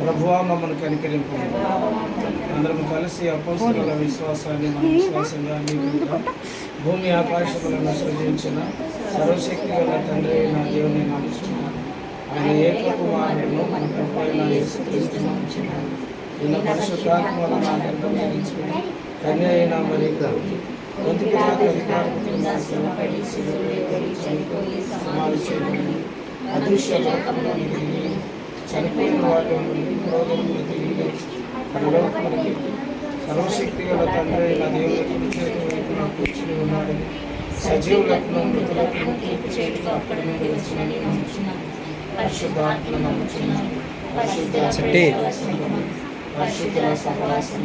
ప్రభువా మమ్మల్ని కనికరింపు. అందరం కలిసి అపోస్తలుల విశ్వాసాన్ని మన విశ్వాసంగా నీకుగా భూమి ఆకాశములను సృజించిన సర్వశక్తి గల తండ్రి అయిన దేవుని నమ్ముచున్నాను. ఆయన ఏకకుమారుడును మన ప్రభు అయిన యేసుక్రీస్తు నమ్ముచున్నాను. ఈయన పరిశుద్ధాత్మ వలన గర్భంధరించుకుని కన్య అయిన మరి అదృశ్య లోకంలో చనిపోయిన వారి క్రోధములు తిరిగి పరలోకములకి సర్వశక్తి గల తండ్రి అయిన దేవునికి చేతి వైపున కూర్చుని ఉన్నాడు. సజీవులకు మృతులకు చేతికి అక్కడి నుండి వచ్చినని నమ్ముచున్నాను. పరిశుద్ధాత్మను నమ్ముచున్నాను. పరిశుద్ధుల సహవాసం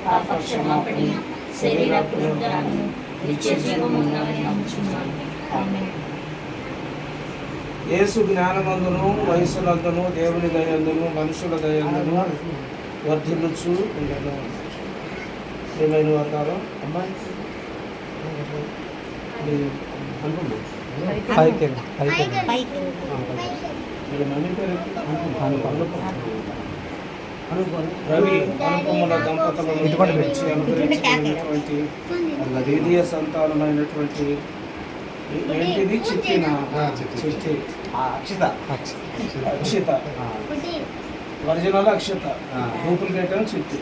పాపక్షమాపణ శరీర పునరుద్ధరణము నిత్య జీవమున్నదని నమ్ముచున్నాను. ఆమేన్. యేసు జ్ఞానమందును వయసులందును దేవుని దయందును మనుషుల దయందును వర్ధిల్లుచు ఉండను. ఏమైనా అంటారు అమ్మాయి? రవి అనుపముల దంపతులను అనుగ్రహించినటువంటి ద్వితీయ సంతానమైనటువంటి ఏంటిది చిత్తిన చిత్తి అక్షిత ఒరిజినల్ అక్షత, డూప్లికేట్ చిత్తి.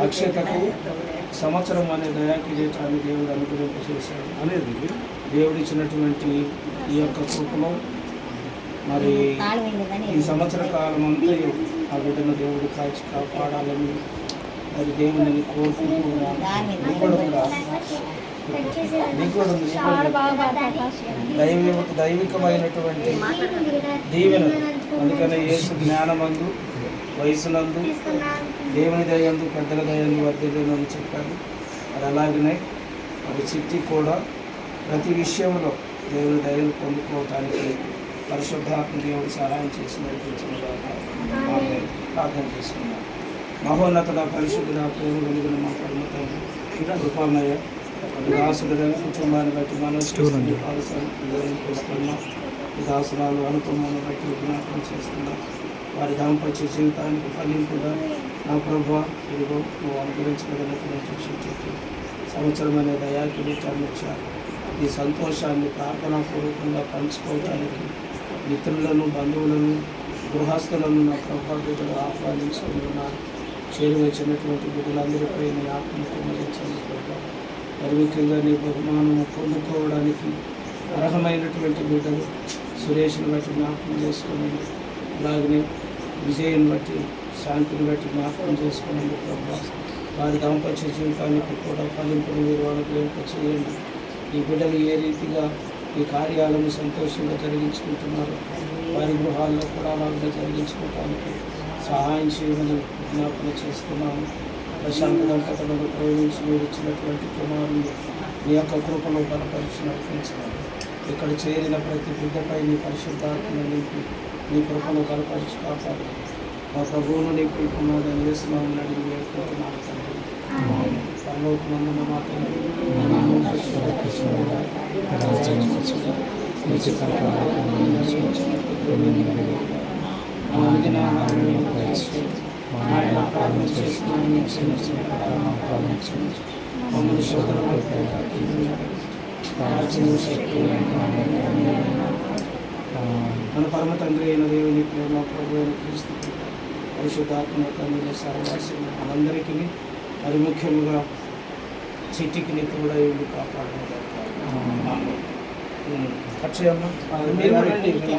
అక్షతకు సంవత్సరం అనే దయాకిరీటాన్ని దేవుడు అనుగ్రహింప చేశాడు అనేది దేవుడు ఇచ్చినటువంటి ఈ యొక్క కృపలో మరి ఈ సంవత్సర కాలం అంతా ఆ బిడ్డను దేవుడు కాచి కాపాడాలని మరి దేవుని కోరుకుంటున్నాను. దైవికమైనటువంటి దీవెనలు. అందుకనే యేసు జ్ఞానమందు వయసునందు దేవుని దయందు పెద్దల దయందు వర్ధిల్లునని చెప్పారు. అది అలాగనే మరి చిట్టి కూడా ప్రతి విషయంలో దేవుని దయను పొందుకోవటానికి పరిశుద్ధాత్మ దేవుడు సహాయం చేసి నడిపించిన ప్రార్థన చేసుకున్నాం. మహోన్నతుడ పరిశుద్ధుడ ప్రేమ కలిగిన మా పరమతైన కృపామయ్య దాసుడు కుటుంబాన్ని బట్టి మనసుకున్నాం. ఈ దాసురాలు అనుపమను బట్టి జ్ఞాపకం చేస్తున్నాం. వారి దాంపత్య జీవితానికి ఫలింపుగా నా ప్రభు ఇదిగో నువ్వు అనుగ్రహించగలిగినటువంటి సంవత్సరమైన దయాకిరీటాన్ని ఇచ్చారు. ఈ సంతోషాన్ని ప్రార్థనాపూర్వకంగా పంచుకోవడానికి మిత్రులను బంధువులను గృహస్థులను నా ప్రభు బిడ్డలు ఆహ్వానించుకుని ఉన్నారు. చేరువచ్చినటువంటి బిడ్డలందరిపై నీ ఆత్మను కుమరించండి ప్రభు. మరి ముఖ్యంగా నీ బహుమానము పొందుకోవడానికి అర్హమైనటువంటి బిడ్డలు సురేష్ని బట్టి జ్ఞాపకం చేసుకుని, అలాగనే విజయని బట్టి శాంతిని బట్టి జ్ఞాపకం చేసుకుని ప్రభు వారి దాంపత్య జీవితానికి కూడా ఫలింపును మీరు అనుగ్రహింప చేయండి. ఈ బిడ్డలు ఏ రీతిగా ఈ కార్యాలను సంతోషంగా జరిగించుకుంటున్నారు వారి గృహాల్లో కూడా అలాగే జరిగించుకోవడానికి సహాయం చేయమని జ్ఞాపన చేస్తున్నాము. ప్రశాంత దంపతులను ప్రేమించి మీరు ఇచ్చినటువంటి కుమారులు మీ యొక్క కృపలో బలపరిచి నడిపించాలి. ఇక్కడ చేరిన ప్రతి బిడ్డపై నీ పరిశుద్ధాత్మను నింపి నీ కృపను బలపరిచి కాపాడు. మా ప్రభువును నీ కుమారుడు వేస్తున్నామని అడిగి వేడుకుంటున్నాను తండ్రి. పరలోకమందున మా తండ్రి మమ్మల్ని శోధనలో మన పరమ తండ్రి అయిన దేవుని ప్రేమ ప్రభు అయిన క్రీస్తు పరిశుద్ధాత్మ యొక్క సర్వాసం మనందరికీ మరి ముఖ్యంగా చిట్టికి తోడై ఉండి కాపాడడం. ఖర్చు